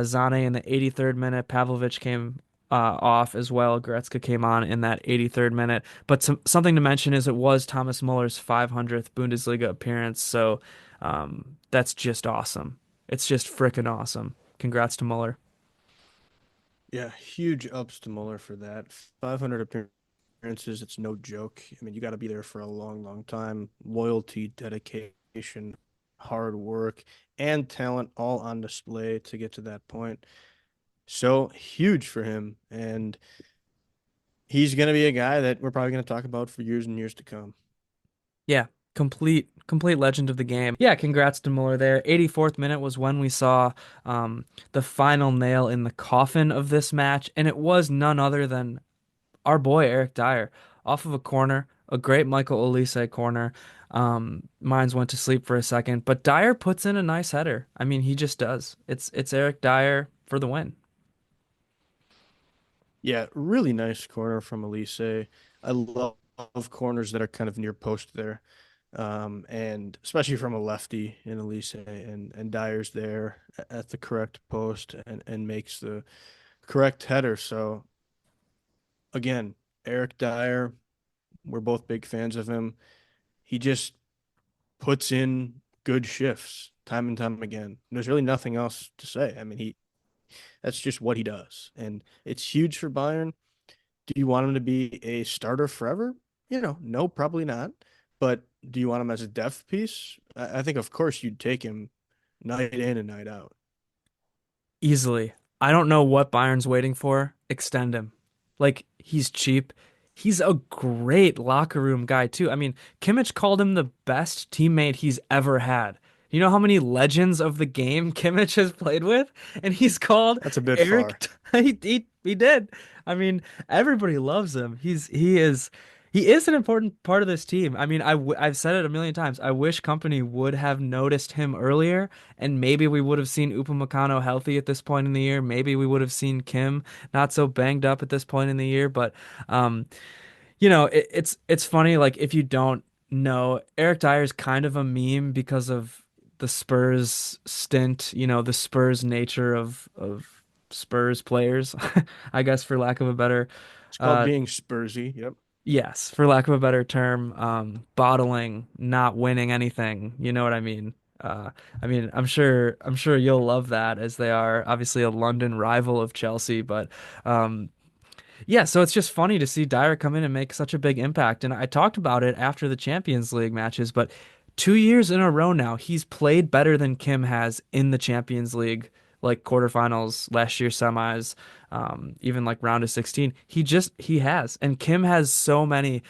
Zane in the 83rd minute. Pavlovic came off as well. Goretzka came on in that 83rd minute. But something to mention is it was Thomas Muller's 500th Bundesliga appearance. So That's just awesome. It's just freaking awesome. Congrats to Muller. Yeah, huge ups to Muller for that. 500 appearances, it's no joke. I mean, you got to be there for a long, long time. Loyalty, dedication, hard work, and talent all on display to get to that point. So huge for him. And he's going to be a guy that we're probably going to talk about for years and years to come. Yeah, complete legend of the game. Yeah, congrats to Muller there. 84th minute was when we saw the final nail in the coffin of this match, and it was none other than our boy Eric Dyer off of a corner, a great Michael Olise corner. Mines went to sleep for a second, but Dyer puts in a nice header. I mean, he just does. It's Eric Dyer for the win. Yeah, really nice corner from Elise. I love corners that are kind of near post there. And especially from a lefty in Elise and Dyer's there at the correct post and makes the correct header. So again, Eric Dyer, we're both big fans of him. He just puts in good shifts time and time again. There's really nothing else to say. I mean, he that's just what he does. And it's huge for Bayern. Do you want him to be a starter forever? No, probably not. But do you want him as a depth piece? I think, of course, you'd take him night in and night out. Easily. I don't know what Bayern's waiting for. Extend him. Like, he's cheap. He's a great locker room guy, too. I mean, Kimmich called him the best teammate he's ever had. You know how many legends of the game Kimmich has played with? And he's called That's a bit Eric. far. He did. I mean, everybody loves him. He is an important part of this team. I mean, I've said it a million times. I wish Company would have noticed him earlier, and maybe we would have seen Upamecano healthy at this point in the year. Maybe we would have seen Kim not so banged up at this point in the year. But um, it's funny. Like if you don't know, Eric Dyer's kind of a meme because of the Spurs stint. The Spurs nature of Spurs players, I guess, for lack of a better It's called uh being Spursy. Yep. yes, for lack of a better term, bottling, not winning anything. You know what I mean? I mean, I'm sure you'll love that as they are obviously a London rival of Chelsea, but um, yeah, so it's just funny to see Dyer come in and make such a big impact. And I talked about it after the Champions League matches, but 2 years in a row now, he's played better than Kim has in the Champions League, like quarterfinals, last year semis, even like round of 16. He has. And Kim has so many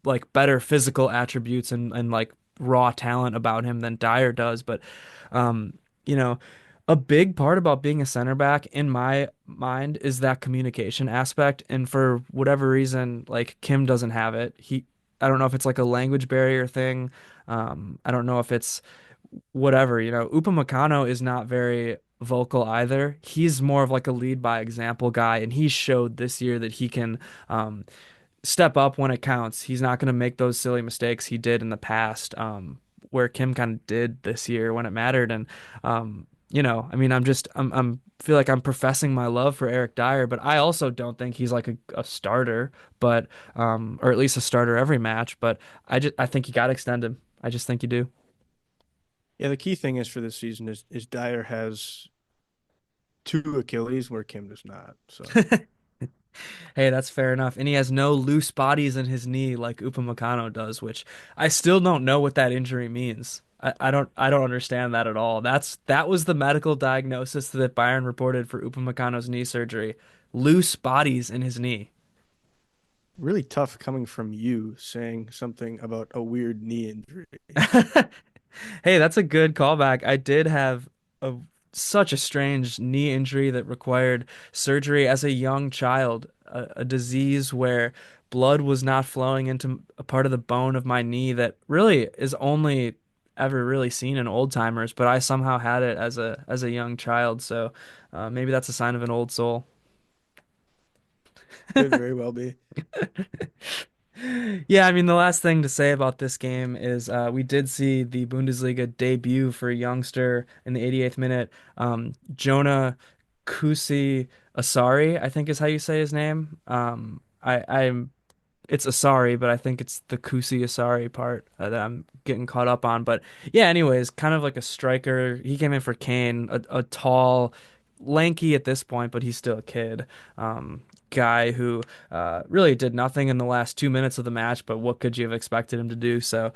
like better physical attributes and like raw talent about him than Dyer does. But um, you know, a big part about being a center back in my mind is that communication aspect. And for whatever reason, like Kim doesn't have it. I don't know if it's like a language barrier thing. I don't know if it's whatever, Upamecano is not very vocal either. He's more of like a lead by example guy, and he showed this year that he can um, step up when it counts. He's not going to make those silly mistakes he did in the past, where Kim kind of did this year when it mattered. And I mean, I'm feel like I'm professing my love for Eric Dyer, but I also don't think he's like a starter, but or at least a starter every match. But I think you got to extend him. I just think you do. Yeah, the key thing is for this season is Dyer has two Achilles where Kim does not. So Hey, that's fair enough. And he has no loose bodies in his knee like Upamecano does, which I still don't know what that injury means. I don't understand that at all. That was the medical diagnosis that Bayern reported for Upamecano's knee surgery. Loose bodies in his knee. really tough coming from you saying something about a weird knee injury. Hey, that's a good callback. I did have a such a strange knee injury that required surgery as a young child, a disease where blood was not flowing into a part of the bone of my knee that really is only ever really seen in old timers, but I somehow had it as a young child, so maybe that's a sign of an old soul. Could very well be. Yeah, I mean, the last thing to say about this game is we did see the Bundesliga debut for a youngster in the 88th minute. Jonah Kusi Asari, I think is how you say his name. I'm it's Asari, but I think it's the Kusi Asari part that I'm getting caught up on. But yeah, anyways, kind of like a striker. He came in for Kane, a tall, lanky at this point, but he's still a kid. Guy who really did nothing in the last 2 minutes of the match, but what could you have expected him to do? So,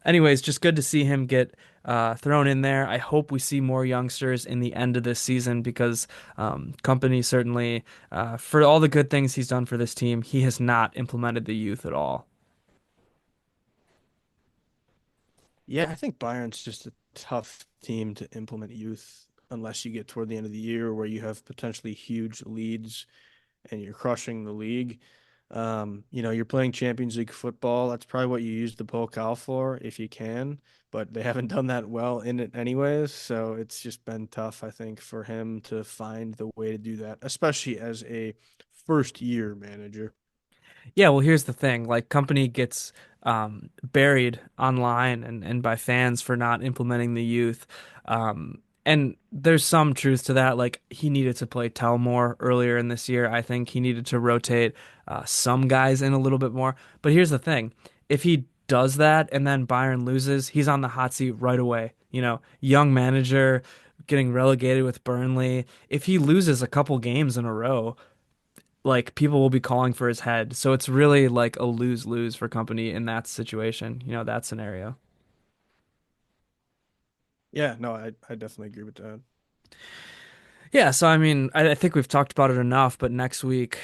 anyways, just good to see him get thrown in there. I hope we see more youngsters in the end of this season because Company certainly, for all the good things he's done for this team, he has not implemented the youth at all. Yeah, I think Bayern's just a tough team to implement youth unless you get toward the end of the year where you have potentially huge leads and you're crushing the league. You're playing Champions League football. That's probably what you use the Pokal for if you can, but they haven't done that well in it anyways. So it's just been tough, I think, for him to find the way to do that, especially as a first year manager. Yeah, well, here's the thing. Like, Company gets buried online and by fans for not implementing the youth. And there's some truth to that. Like, he needed to play Tell more earlier in this year. I think he needed to rotate some guys in a little bit more. But here's the thing. If he does that and then Bayern loses, he's on the hot seat right away. Young manager getting relegated with Burnley. If he loses a couple games in a row, like people will be calling for his head. So it's really like a lose-lose for Company in that situation, that scenario. Yeah, no, I definitely agree with that. Yeah, so I mean, I think we've talked about it enough, but next week,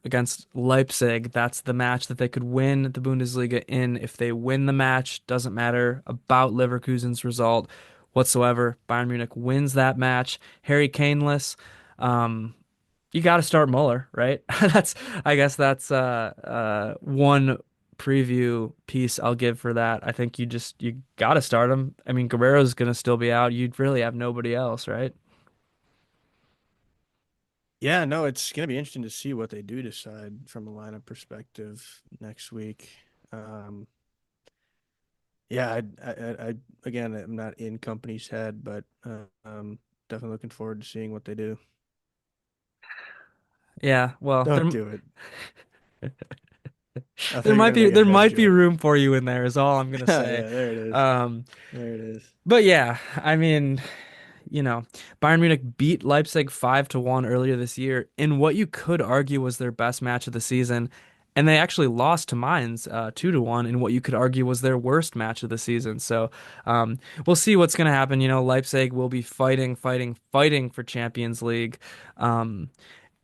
against Leipzig, that's the match that they could win the Bundesliga in. If they win the match, doesn't matter about Leverkusen's result whatsoever. Bayern Munich wins that match. Harry Kaneless. You got to start Muller, right? I guess that's one preview piece I'll give for that. I think you got to start him. I mean, Guerrero's gonna still be out. You'd really have nobody else, right? Yeah, no, it's going to be interesting to see what they do decide from a lineup perspective next week. Um, yeah, again, I'm not in Company's head, but definitely looking forward to seeing what they do. Yeah, well, Don't do it. I thought there you were might gonna be make a there head might be joke. room for you in there is all I'm gonna say. Yeah, there it is. Um, There it is. but yeah, I mean, you know, Bayern Munich beat Leipzig 5-1 earlier this year in what you could argue was their best match of the season. And they actually lost to Mainz 2-1 in what you could argue was their worst match of the season. So we'll see what's going to happen. Leipzig will be fighting, fighting, fighting for Champions League. Um,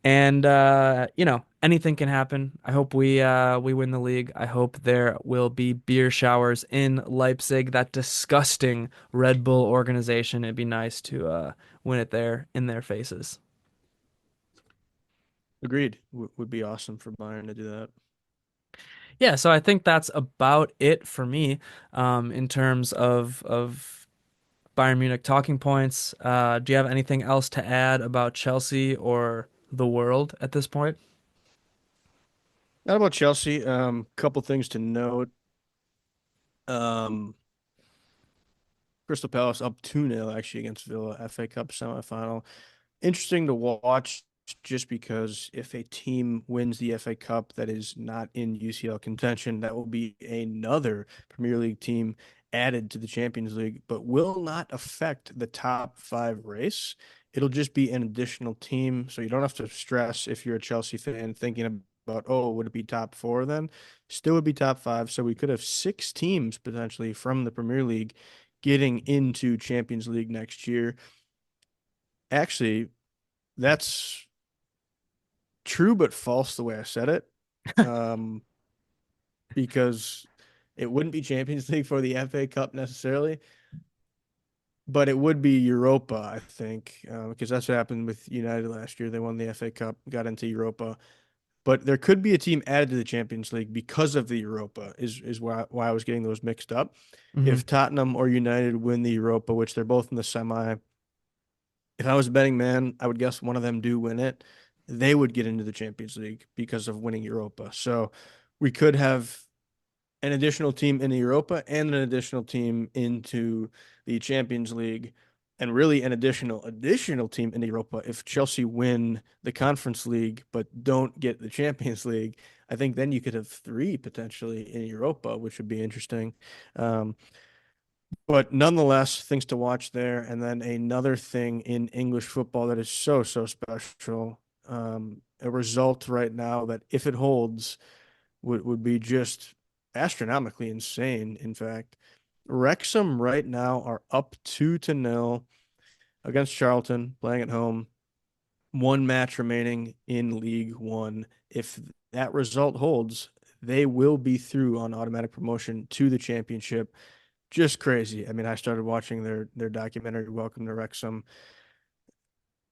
and anything can happen. I hope we win the league. I hope there will be beer showers in Leipzig, that disgusting Red Bull organization. It'd be nice to win it there in their faces. Agreed. Would be awesome for Bayern to do that. Yeah, so I think that's about it for me in terms of Bayern Munich talking points. Do you have anything else to add about Chelsea or the world at this point? Not about Chelsea. Couple things to note. Um, Crystal Palace up 2-0 actually against Villa, FA Cup semifinal. Interesting to watch just because if a team wins the FA Cup that is not in UCL contention, that will be another Premier League team added to the Champions League, but will not affect the top five race. It'll just be an additional team. So you don't have to stress if you're a Chelsea fan thinking about, oh, would it be top four then? Still would be top five. So we could have six teams potentially from the Premier League getting into Champions League next year. Actually, that's true but false the way I said it. Um, because it wouldn't be Champions League for the FA Cup necessarily, but it would be Europa, I think, because that's what happened with United last year. They won the FA Cup, got into Europa, but there could be a team added to the Champions League because of the Europa. Is why I was getting those mixed up. Hmm. If Tottenham or United win the Europa, which they're both in the semi, if I was a betting man, I would guess one of them do win it. They would get into the Champions League because of winning Europa. So we could have an additional team in the Europa and an additional team into the Champions League, and really an additional team in the Europa if Chelsea win the Conference League but don't get the Champions League. I think then you could have three potentially in Europa, which would be interesting. Um, but nonetheless, things to watch there. And then another thing in English football that is so, so special. A result right now that, if it holds, would be just astronomically insane. In fact, Wrexham right now are up 2-0 against Charlton, playing at home. One match remaining in League One. If that result holds, they will be through on automatic promotion to the championship. Just crazy. I mean, I started watching their documentary, Welcome to Wrexham.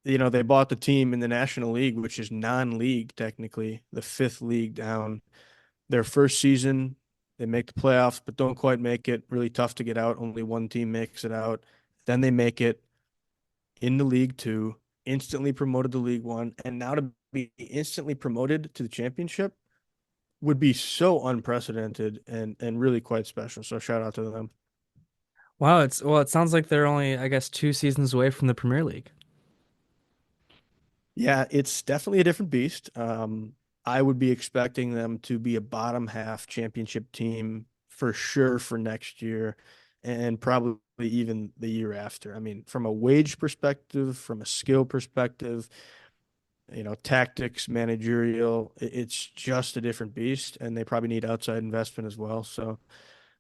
You know, they bought the team in the National League, which is non-league technically, the fifth league down. Their first season, they make the playoffs, but don't quite make it. Really tough to get out. Only one team makes it out. Then they make it into League Two, instantly promoted to League One, and now to be instantly promoted to the championship would be so unprecedented and really quite special. So shout out to them. Wow, it sounds like they're only, I guess, 2 seasons away from the Premier League. Yeah, it's definitely a different beast. I would be expecting them to be a bottom half championship team for sure for next year and probably even the year after. I mean, from a wage perspective, from a skill perspective, tactics, managerial, it's just a different beast, and they probably need outside investment as well. So,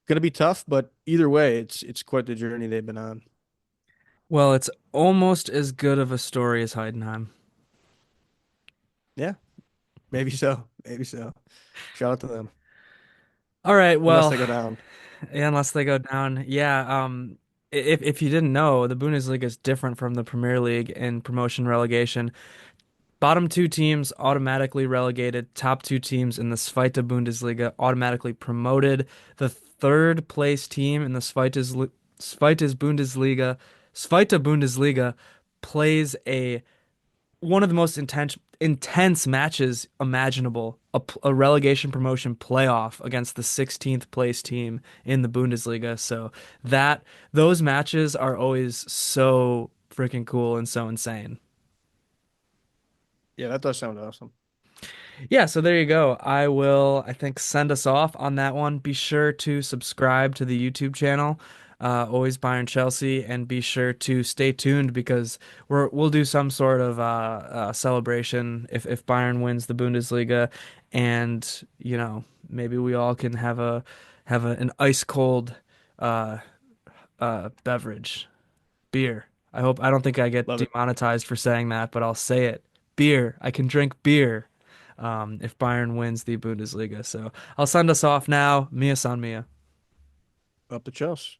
going to be tough, but either way, it's quite the journey they've been on. Well, it's almost as good of a story as Heidenheim. Yeah, maybe so, maybe so. Shout out to them, All right, unless well, they go down. unless they go down. Yeah, if you didn't know, the Bundesliga is different from the Premier League in promotion relegation. Bottom two teams automatically relegated. Top two teams in the Zweite Bundesliga automatically promoted. The third place team in the Zweite Bundesliga plays a one of the most intense matches imaginable, a relegation promotion playoff against the 16th place team in the Bundesliga. So that those matches are always so freaking cool and so insane. Yeah, that does sound awesome. Yeah, so there you go. I will, I think, send us off on that one. Be sure to subscribe to the YouTube channel, always Bayern Chelsea, and be sure to stay tuned because we'll do some sort of celebration if Bayern wins the Bundesliga, and maybe we all can an ice cold uh, beverage, beer. I don't think I get Love it. demonetized for saying that, but I'll say it. Beer. I can drink beer if Bayern wins the Bundesliga. So I'll send us off now. Mia san Mia. Up the Chelsea.